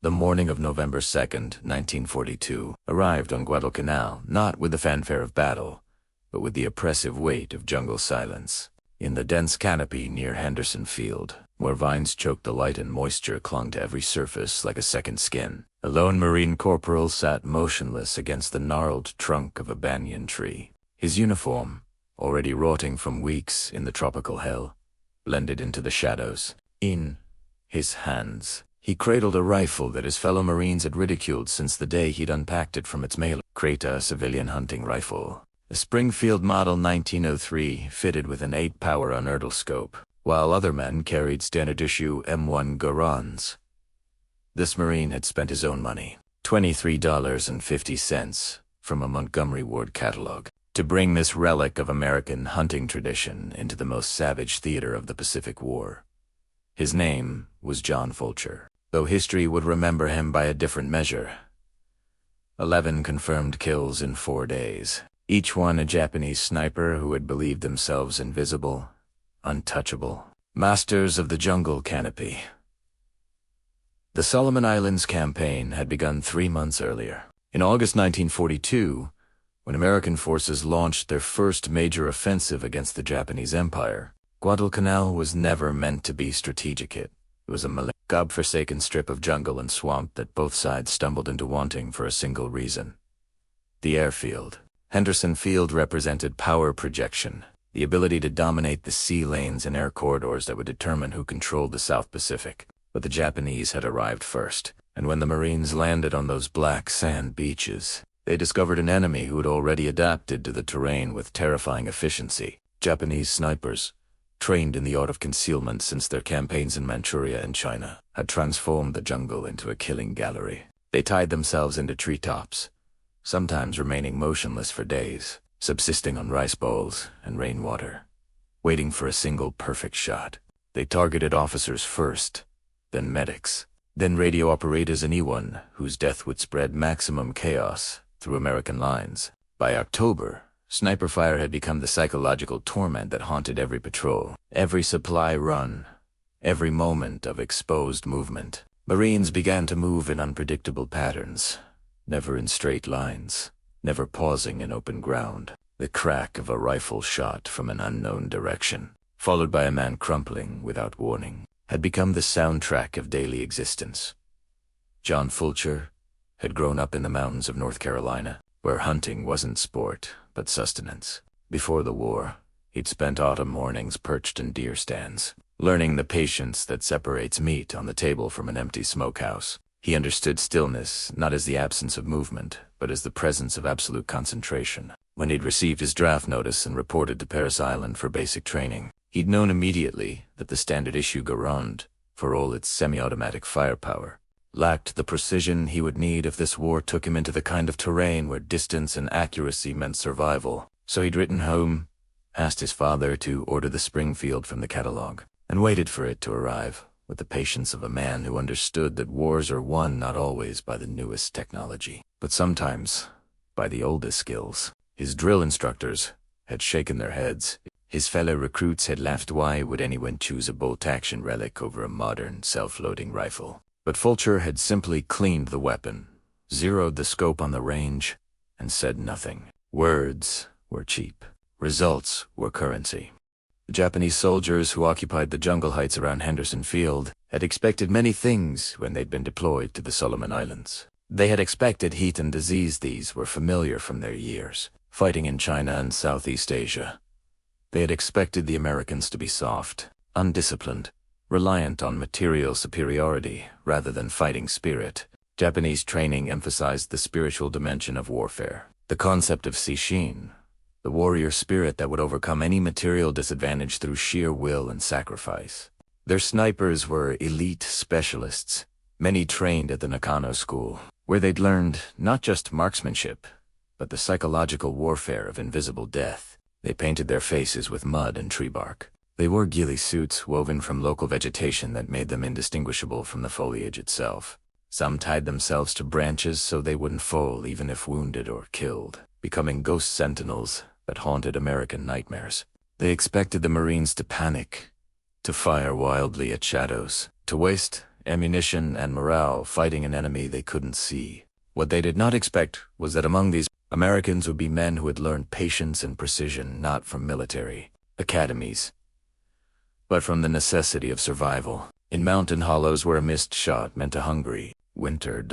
The morning of November 2nd, 1942, arrived on Guadalcanal not with the fanfare of battle, but with the oppressive weight of jungle silence. In the dense canopy near Henderson Field, where vines choked the light and moisture clung to every surface like a second skin, a lone Marine corporal sat motionless against the gnarled trunk of a banyan tree. His uniform, already rotting from weeks in the tropical hell, blended into the shadows. In his hands, he cradled a rifle that his fellow Marines had ridiculed since the day he'd unpacked it from its mail crate, a civilian hunting rifle. A Springfield Model 1903 fitted with an 8-power unertl scope, while other men carried standard-issue M1 Garans. This Marine had spent his own money, $23.50, from a Montgomery Ward catalog, to bring this relic of American hunting tradition into the most savage theater of the Pacific War. His name was John Fulcher, though history would remember him by a different measure. 11 confirmed kills in 4 days. Each one a Japanese sniper who had believed themselves invisible, untouchable, masters of the jungle canopy. The Solomon Islands campaign had begun 3 months earlier. In August 1942, when American forces launched their first major offensive against the Japanese Empire, Guadalcanal was never meant to be strategic. It was a godforsaken strip of jungle and swamp that both sides stumbled into wanting for a single reason: the airfield. Henderson Field represented power projection, the ability to dominate the sea lanes and air corridors that would determine who controlled the South Pacific. But the Japanese had arrived first, and when the Marines landed on those black sand beaches, they discovered an enemy who had already adapted to the terrain with terrifying efficiency. Japanese snipers, trained in the art of concealment since their campaigns in Manchuria and China, had transformed the jungle into a killing gallery. They tied themselves into treetops, sometimes remaining motionless for days, subsisting on rice bowls and rainwater, waiting for a single perfect shot. They targeted officers first, then medics, then radio operators, anyone whose death would spread maximum chaos through American lines. By October, sniper fire had become the psychological torment that haunted every patrol, every supply run, every moment of exposed movement. Marines began to move in unpredictable patterns, never in straight lines, never pausing in open ground. The crack of a rifle shot from an unknown direction, followed by a man crumpling without warning, had become the soundtrack of daily existence. John Fulcher had grown up in the mountains of North Carolina, where hunting wasn't sport, but sustenance. Before the war, he'd spent autumn mornings perched in deer stands, learning the patience that separates meat on the table from an empty smokehouse. He understood stillness not as the absence of movement, but as the presence of absolute concentration. When he'd received his draft notice and reported to Parris Island for basic training, he'd known immediately that the standard-issue Garand, for all its semi-automatic firepower, lacked the precision he would need if this war took him into the kind of terrain where distance and accuracy meant survival. So he'd written home, asked his father to order the Springfield from the catalog, and waited for it to arrive, with the patience of a man who understood that wars are won not always by the newest technology, but sometimes by the oldest skills. His drill instructors had shaken their heads. His fellow recruits had laughed. Why would anyone choose a bolt-action relic over a modern, self-loading rifle? But Fulcher had simply cleaned the weapon, zeroed the scope on the range, and said nothing. Words were cheap. Results were currency. The Japanese soldiers who occupied the jungle heights around Henderson Field had expected many things when they'd been deployed to the Solomon Islands. They had expected heat and disease. These were familiar from their years, fighting in China and Southeast Asia. They had expected the Americans to be soft, undisciplined, reliant on material superiority rather than fighting spirit. Japanese training emphasized the spiritual dimension of warfare, the concept of Sishin, the warrior spirit that would overcome any material disadvantage through sheer will and sacrifice. Their snipers were elite specialists, many trained at the Nakano School, where they'd learned not just marksmanship, but the psychological warfare of invisible death. They painted their faces with mud and tree bark. They wore ghillie suits woven from local vegetation that made them indistinguishable from the foliage itself. Some tied themselves to branches so they wouldn't fall even if wounded or killed, becoming ghost sentinels that haunted American nightmares. They expected the Marines to panic, to fire wildly at shadows, to waste ammunition, and morale fighting an enemy they couldn't see. What they did not expect was that among these Americans would be men who had learned patience and precision not from military academies, but from the necessity of survival in mountain hollows where a missed shot meant a hungry winter.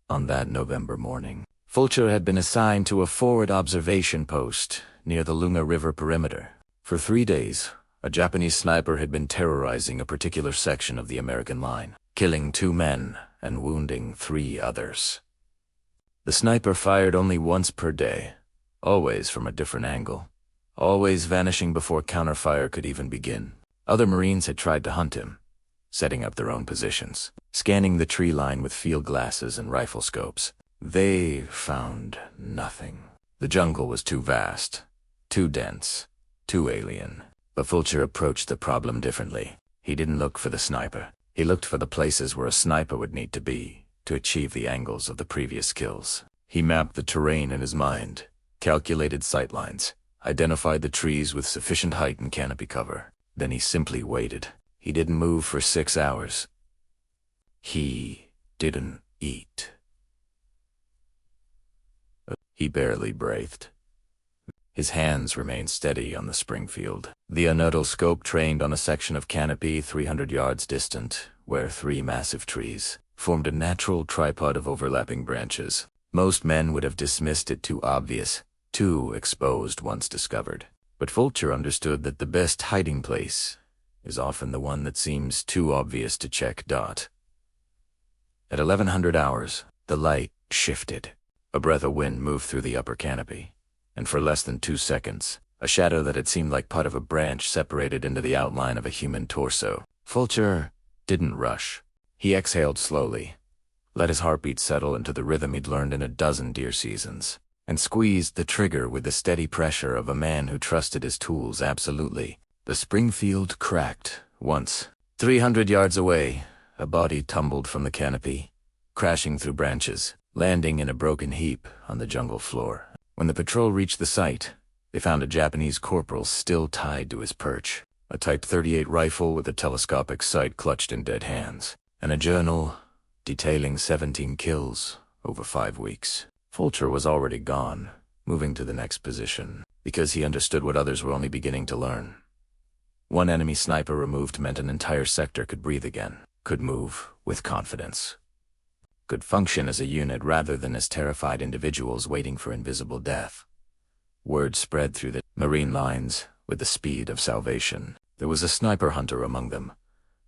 On that November morning, Fulcher had been assigned to a forward observation post near the Lunga River perimeter. For 3 days, a Japanese sniper had been terrorizing a particular section of the American line, killing 2 men and wounding 3 others. The sniper fired only once per day, always from a different angle, always vanishing before counterfire could even begin. Other Marines had tried to hunt him, setting up their own positions, scanning the tree line with field glasses and rifle scopes. They found nothing. The jungle was too vast, too dense, too alien. But Fulcher approached the problem differently. He didn't look for the sniper. He looked for the places where a sniper would need to be to achieve the angles of the previous kills. He mapped the terrain in his mind, calculated sightlines, identified the trees with sufficient height and canopy cover. Then he simply waited. He didn't move for 6 hours. He didn't eat. He barely breathed. His hands remained steady on the Springfield. The Anodal scope trained on a section of canopy 300 yards distant, where 3 massive trees formed a natural tripod of overlapping branches. Most men would have dismissed it too obvious, too exposed once discovered. But Fulcher understood that the best hiding place is often the one that seems too obvious to check. At 1100 hours, the light shifted. A breath of wind moved through the upper canopy, and for less than 2 seconds, a shadow that had seemed like part of a branch separated into the outline of a human torso. Fulcher didn't rush. He exhaled slowly, let his heartbeat settle into the rhythm he'd learned in a dozen deer seasons, and squeezed the trigger with the steady pressure of a man who trusted his tools absolutely. The Springfield cracked once. 300 yards away, a body tumbled from the canopy, crashing through branches, landing in a broken heap on the jungle floor. When the patrol reached the site, they found a Japanese corporal still tied to his perch, a Type 38 rifle with a telescopic sight clutched in dead hands, and a journal detailing 17 kills over 5 weeks. Fulcher was already gone, moving to the next position, because he understood what others were only beginning to learn. One enemy sniper removed meant an entire sector could breathe again, could move with confidence, could function as a unit rather than as terrified individuals waiting for invisible death. Word spread through the Marine lines with the speed of salvation. There was a sniper hunter among them,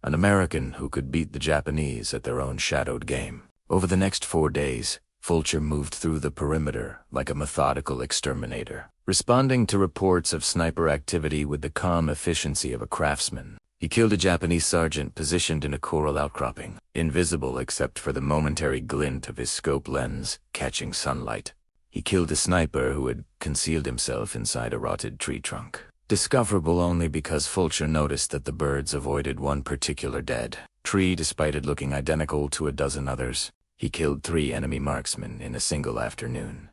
an American who could beat the Japanese at their own shadowed game. Over the next 4 days, Fulcher moved through the perimeter like a methodical exterminator, responding to reports of sniper activity with the calm efficiency of a craftsman. He killed a Japanese sergeant positioned in a coral outcropping, invisible except for the momentary glint of his scope lens catching sunlight. He killed a sniper who had concealed himself inside a rotted tree trunk, discoverable only because Fulcher noticed that the birds avoided one particular dead tree despite it looking identical to a dozen others. He killed 3 enemy marksmen in a single afternoon,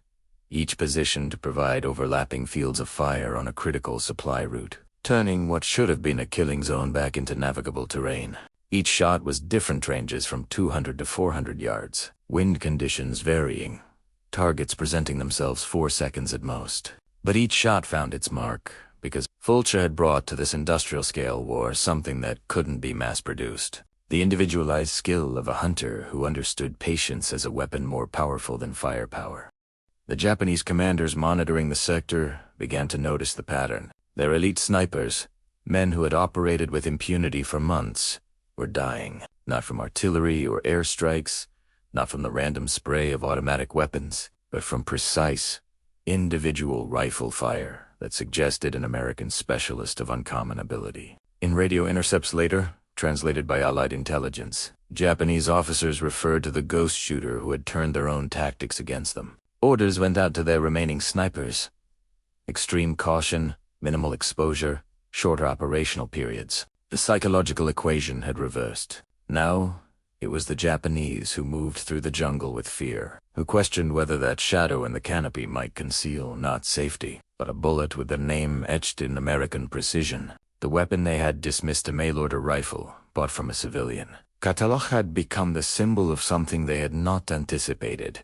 each positioned to provide overlapping fields of fire on a critical supply route, turning what should have been a killing zone back into navigable terrain. Each shot was different ranges from 200 to 400 yards, wind conditions varying, targets presenting themselves 4 seconds at most. But each shot found its mark, because Fulcher had brought to this industrial-scale war something that couldn't be mass-produced. The individualized skill of a hunter who understood patience as a weapon more powerful than firepower. The Japanese commanders monitoring the sector began to notice the pattern. Their elite snipers, men who had operated with impunity for months, were dying, not from artillery or airstrikes, not from the random spray of automatic weapons, but from precise, individual rifle fire that suggested an American specialist of uncommon ability. In radio intercepts later, translated by Allied intelligence, Japanese officers referred to the ghost shooter who had turned their own tactics against them. Orders went out to their remaining snipers: extreme caution, minimal exposure, shorter operational periods. The psychological equation had reversed. Now, it was the Japanese who moved through the jungle with fear, who questioned whether that shadow in the canopy might conceal not safety, but a bullet with their name etched in American precision. The weapon they had dismissed, a mail-order rifle, bought from a civilian. Catalog had become the symbol of something they had not anticipated.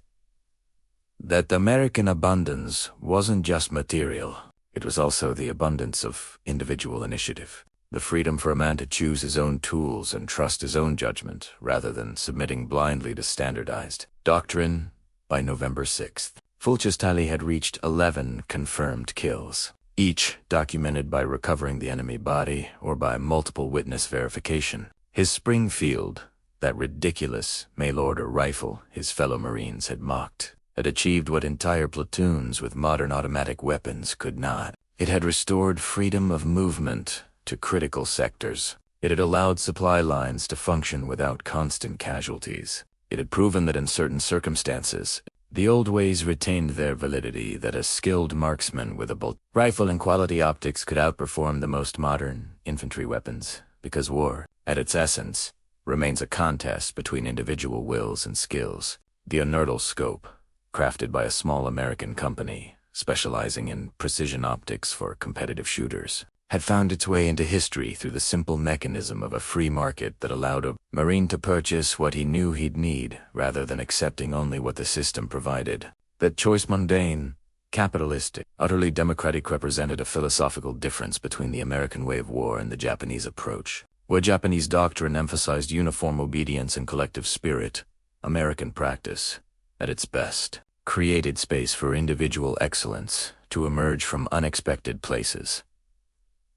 That American abundance wasn't just material, it was also the abundance of individual initiative. The freedom for a man to choose his own tools and trust his own judgment, rather than submitting blindly to standardized doctrine. By November 6th, Fulcher's tally had reached 11 confirmed kills, each documented by recovering the enemy body or by multiple witness verification. His Springfield, that ridiculous mail-order rifle his fellow Marines had mocked, had achieved what entire platoons with modern automatic weapons could not. It had restored freedom of movement to critical sectors. It had allowed supply lines to function without constant casualties. It had proven that in certain circumstances, the old ways retained their validity, that a skilled marksman with a bolt rifle and quality optics could outperform the most modern infantry weapons, because war, at its essence, remains a contest between individual wills and skills. The Inertal scope, crafted by a small American company specializing in precision optics for competitive shooters, had found its way into history through the simple mechanism of a free market that allowed a Marine to purchase what he knew he'd need rather than accepting only what the system provided. That choice, mundane, capitalistic, utterly democratic, represented a philosophical difference between the American way of war and the Japanese approach. Where Japanese doctrine emphasized uniform obedience and collective spirit, American practice, at its best, created space for individual excellence to emerge from unexpected places.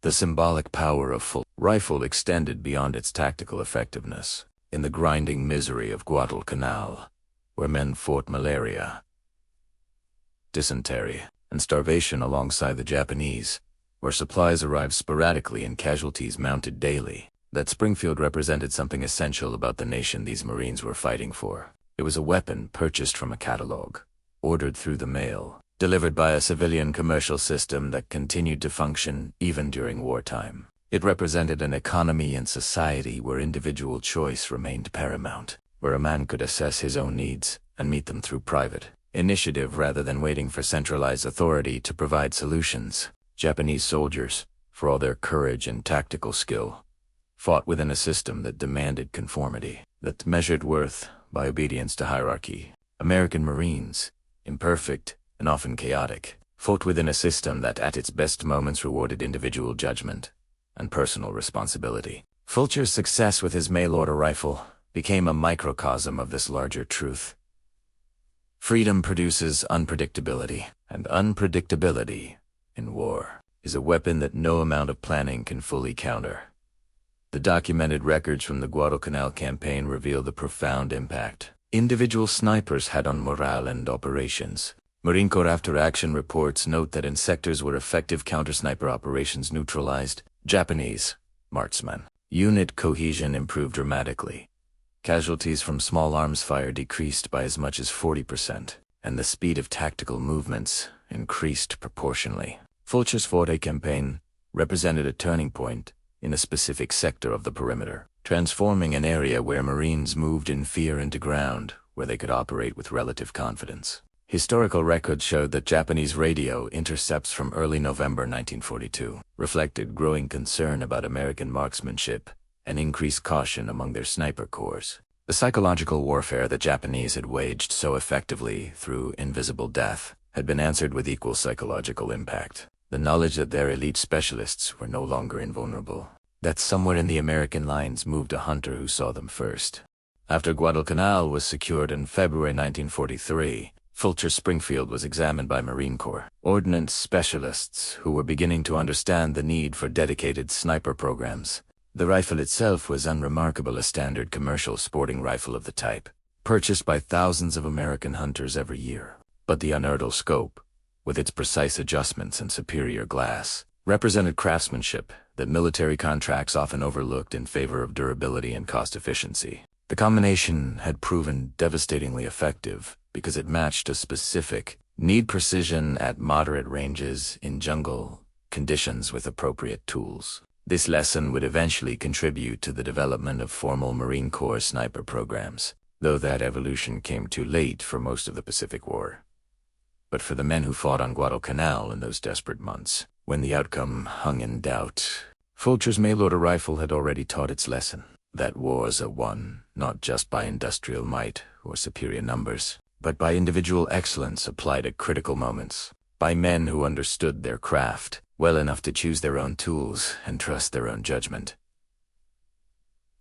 The symbolic power of Fulcher's rifle extended beyond its tactical effectiveness. In the grinding misery of Guadalcanal, where men fought malaria, dysentery, and starvation alongside the Japanese, where supplies arrived sporadically and casualties mounted daily, that Springfield represented something essential about the nation these Marines were fighting for. It was a weapon purchased from a catalog, ordered through the mail, delivered by a civilian commercial system that continued to function even during wartime. It represented an economy and society where individual choice remained paramount, where a man could assess his own needs and meet them through private initiative rather than waiting for centralized authority to provide solutions. Japanese soldiers, for all their courage and tactical skill, fought within a system that demanded conformity, that measured worth by obedience to hierarchy. American Marines, imperfect and often chaotic, fought within a system that at its best moments rewarded individual judgment and personal responsibility. Fulcher's success with his mail-order rifle became a microcosm of this larger truth. Freedom produces unpredictability, and unpredictability, in war, is a weapon that no amount of planning can fully counter. The documented records from the Guadalcanal campaign reveal the profound impact individual snipers had on morale and operations. Marine Corps after-action reports note that in sectors where effective counter-sniper operations neutralized Japanese marksmen, unit cohesion improved dramatically. Casualties from small arms fire decreased by as much as 40%, and the speed of tactical movements increased proportionally. Fulcher's Forte campaign represented a turning point in a specific sector of the perimeter, transforming an area where Marines moved in fear into ground where they could operate with relative confidence. Historical records showed that Japanese radio intercepts from early November 1942 reflected growing concern about American marksmanship and increased caution among their sniper corps. The psychological warfare the Japanese had waged so effectively through invisible death had been answered with equal psychological impact. The knowledge that their elite specialists were no longer invulnerable, that somewhere in the American lines moved a hunter who saw them first. After Guadalcanal was secured in February 1943, Fulcher's Springfield was examined by Marine Corps ordnance specialists who were beginning to understand the need for dedicated sniper programs. The rifle itself was unremarkable, a standard commercial sporting rifle of the type, purchased by thousands of American hunters every year. But the Inertal scope, with its precise adjustments and superior glass, represented craftsmanship that military contracts often overlooked in favor of durability and cost efficiency. The combination had proven devastatingly effective because it matched a specific need: precision at moderate ranges in jungle conditions with appropriate tools. This lesson would eventually contribute to the development of formal Marine Corps sniper programs, though that evolution came too late for most of the Pacific War. But for the men who fought on Guadalcanal in those desperate months, when the outcome hung in doubt, Fulcher's mail-order rifle had already taught its lesson. that wars are won not just by industrial might or superior numbers, but by individual excellence applied at critical moments, by men who understood their craft well enough to choose their own tools and trust their own judgment.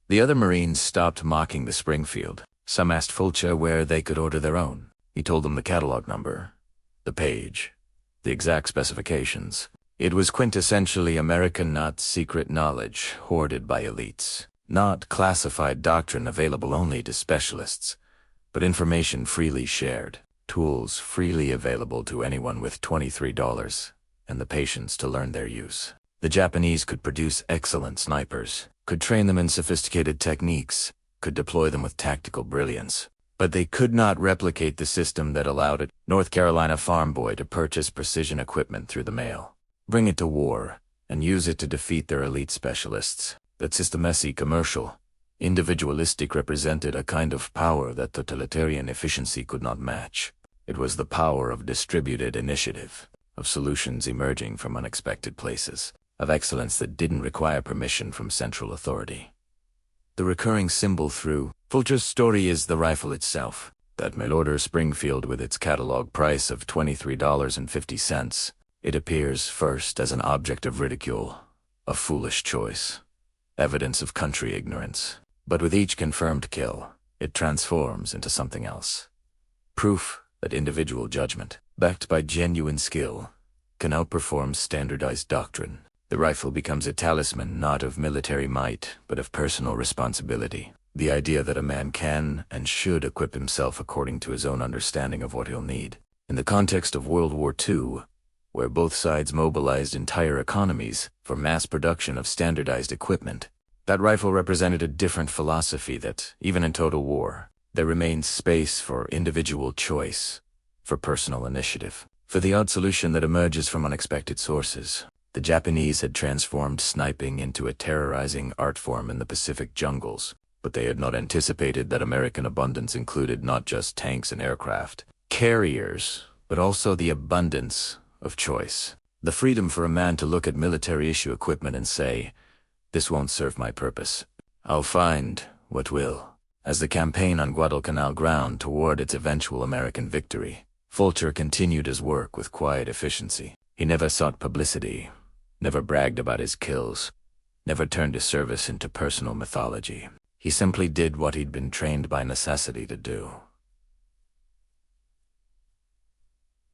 The other Marines stopped mocking the Springfield. Some asked Fulcher where they could order their own. He told them the catalog number, the page, the exact specifications. It was quintessentially American, not secret knowledge hoarded by elites, not classified doctrine available only to specialists, but information freely shared, tools freely available to anyone with $23 and the patience to learn their use. The Japanese could produce excellent snipers, could train them in sophisticated techniques, could deploy them with tactical brilliance, but they could not replicate the system that allowed a North Carolina farm boy to purchase precision equipment through the mail, bring it to war, and use it to defeat their elite specialists. That system, messy, commercial, individualistic, represented a kind of power that totalitarian efficiency could not match. It was the power of distributed initiative, of solutions emerging from unexpected places, of excellence that didn't require permission from central authority. The recurring symbol through Fulcher's story is the rifle itself, that mail-order Springfield with its catalog price of $23.50. It appears first as an object of ridicule, a foolish choice, evidence of country ignorance. But with each confirmed kill, it transforms into something else. Proof that individual judgment, backed by genuine skill, can outperform standardized doctrine. The rifle becomes a talisman not of military might, but of personal responsibility. The idea that a man can and should equip himself according to his own understanding of what he'll need. In the context of World War II, where both sides mobilized entire economies for mass production of standardized equipment, that rifle represented a different philosophy that, even in total war, there remains space for individual choice, for personal initiative, for the odd solution that emerges from unexpected sources. The Japanese had transformed sniping into a terrorizing art form in the Pacific jungles, but they had not anticipated that American abundance included not just tanks and aircraft, carriers, but also the abundance of choice. The freedom for a man to look at military-issue equipment and say, "This won't serve my purpose. I'll find what will." As the campaign on Guadalcanal ground toward its eventual American victory, Fulcher continued his work with quiet efficiency. He never sought publicity, never bragged about his kills, never turned his service into personal mythology. He simply did what he'd been trained by necessity to do.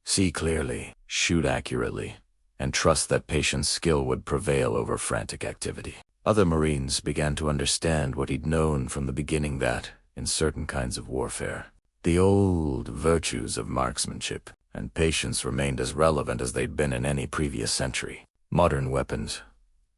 See clearly, shoot accurately, and trust that patient skill would prevail over frantic activity. Other Marines began to understand what he'd known from the beginning, that, in certain kinds of warfare, the old virtues of marksmanship and patience remained as relevant as they'd been in any previous century. Modern weapons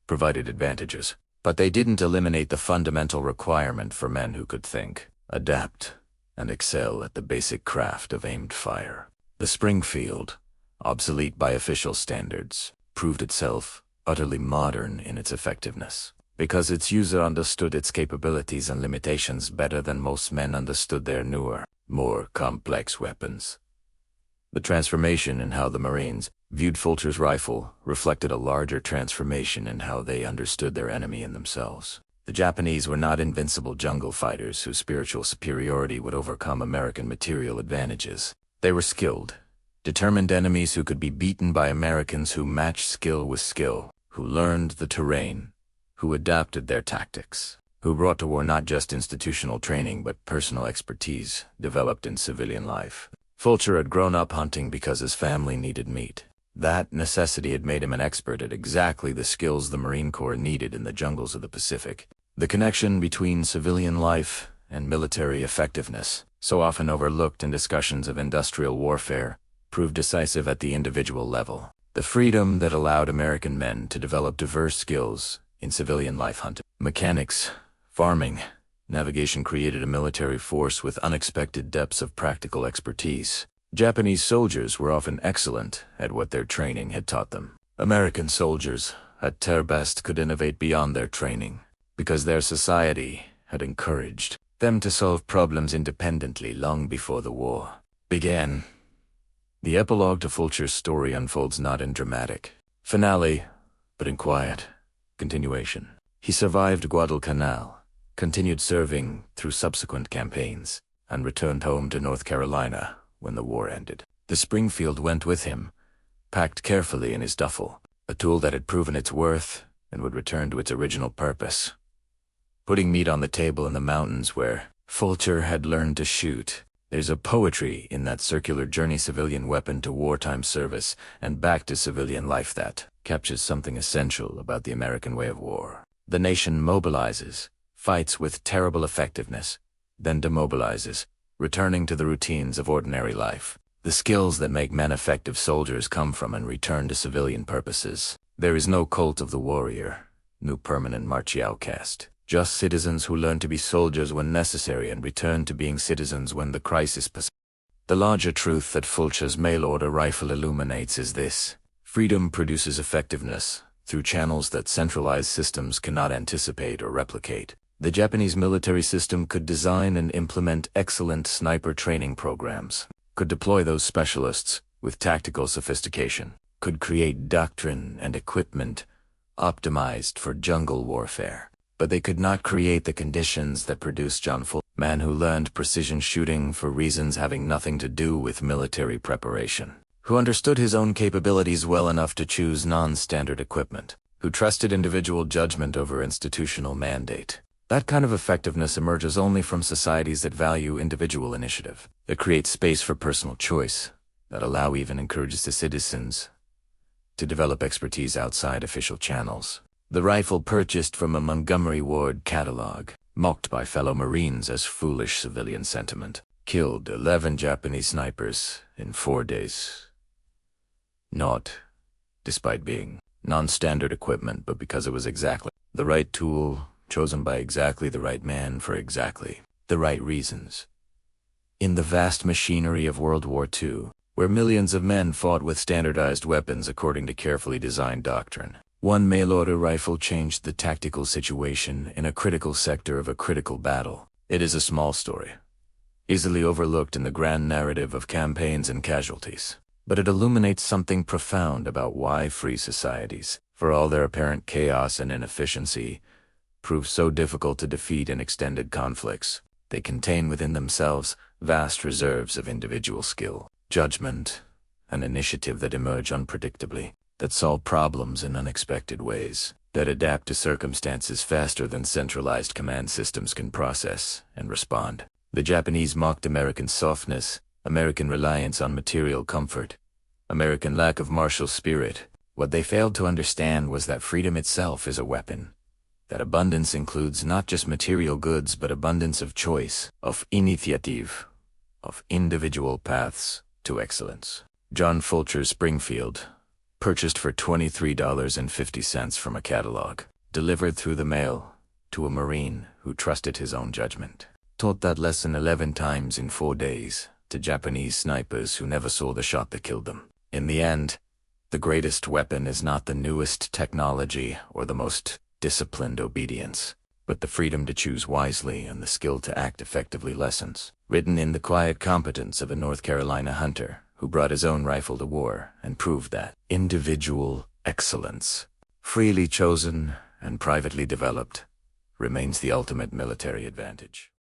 provided advantages, but they didn't eliminate the fundamental requirement for men who could think, adapt, and excel at the basic craft of aimed fire. The Springfield, obsolete by official standards, proved itself utterly modern in its effectiveness, because its user understood its capabilities and limitations better than most men understood their newer, more complex weapons. The transformation in how the Marines viewed Fulcher's rifle reflected a larger transformation in how they understood their enemy and themselves. The Japanese were not invincible jungle fighters whose spiritual superiority would overcome American material advantages. They were skilled, determined enemies who could be beaten by Americans who matched skill with skill, who learned the terrain, who adapted their tactics, who brought to war not just institutional training but personal expertise developed in civilian life. Fulcher had grown up hunting because his family needed meat. That necessity had made him an expert at exactly the skills the Marine Corps needed in the jungles of the Pacific. The connection between civilian life and military effectiveness, so often overlooked in discussions of industrial warfare, proved decisive at the individual level. The freedom that allowed American men to develop diverse skills in civilian life hunting, mechanics, farming, navigation created a military force with unexpected depths of practical expertise. Japanese soldiers were often excellent at what their training had taught them. American soldiers, at their best, could innovate beyond their training, because their society had encouraged them to solve problems independently long before the war began. The epilogue to Fulcher's story unfolds not in dramatic finale, but in quiet continuation. He survived Guadalcanal, continued serving through subsequent campaigns, and returned home to North Carolina when the war ended. The Springfield went with him, packed carefully in his duffel, a tool that had proven its worth and would return to its original purpose, putting meat on the table in the mountains where Fulcher had learned to shoot. There's a poetry in that circular journey, civilian weapon to wartime service and back to civilian life, that captures something essential about the American way of war. The nation mobilizes, fights with terrible effectiveness, then demobilizes, returning to the routines of ordinary life. The skills that make men effective soldiers come from and return to civilian purposes. There is no cult of the warrior, no permanent martial caste. Just citizens who learn to be soldiers when necessary and return to being citizens when the crisis passes. The larger truth that Fulcher's mail-order rifle illuminates is this: freedom produces effectiveness through channels that centralized systems cannot anticipate or replicate. The Japanese military system could design and implement excellent sniper training programs, could deploy those specialists with tactical sophistication, could create doctrine and equipment optimized for jungle warfare. But they could not create the conditions that produced John Fulcher, a man who learned precision shooting for reasons having nothing to do with military preparation, who understood his own capabilities well enough to choose non-standard equipment, who trusted individual judgment over institutional mandate. That kind of effectiveness emerges only from societies that value individual initiative, that create space for personal choice, that allow, even encourages the citizens to develop expertise outside official channels. The rifle, purchased from a Montgomery Ward catalog, mocked by fellow Marines as foolish civilian sentiment, killed 11 Japanese snipers in 4 days. Not despite being non-standard equipment, but because it was exactly the right tool, chosen by exactly the right man for exactly the right reasons. In the vast machinery of World War II, where millions of men fought with standardized weapons according to carefully designed doctrine, one mail-order rifle changed the tactical situation in a critical sector of a critical battle. It is a small story, easily overlooked in the grand narrative of campaigns and casualties, but it illuminates something profound about why free societies, for all their apparent chaos and inefficiency, prove so difficult to defeat in extended conflicts. They contain within themselves vast reserves of individual skill, judgment, and initiative that emerge unpredictably, that solve problems in unexpected ways, that adapt to circumstances faster than centralized command systems can process and respond. The Japanese mocked American softness, American reliance on material comfort, American lack of martial spirit. What they failed to understand was that freedom itself is a weapon. That abundance includes not just material goods but abundance of choice, of initiative, of individual paths to excellence. John Fulcher's Springfield, purchased for $23.50 from a catalog, delivered through the mail to a Marine who trusted his own judgment, taught that lesson 11 times in 4 days to Japanese snipers who never saw the shot that killed them. In the end, the greatest weapon is not the newest technology or the most disciplined obedience, but the freedom to choose wisely and the skill to act effectively. Lessons written in the quiet competence of a North Carolina hunter who brought his own rifle to war and proved that individual excellence, freely chosen and privately developed, remains the ultimate military advantage.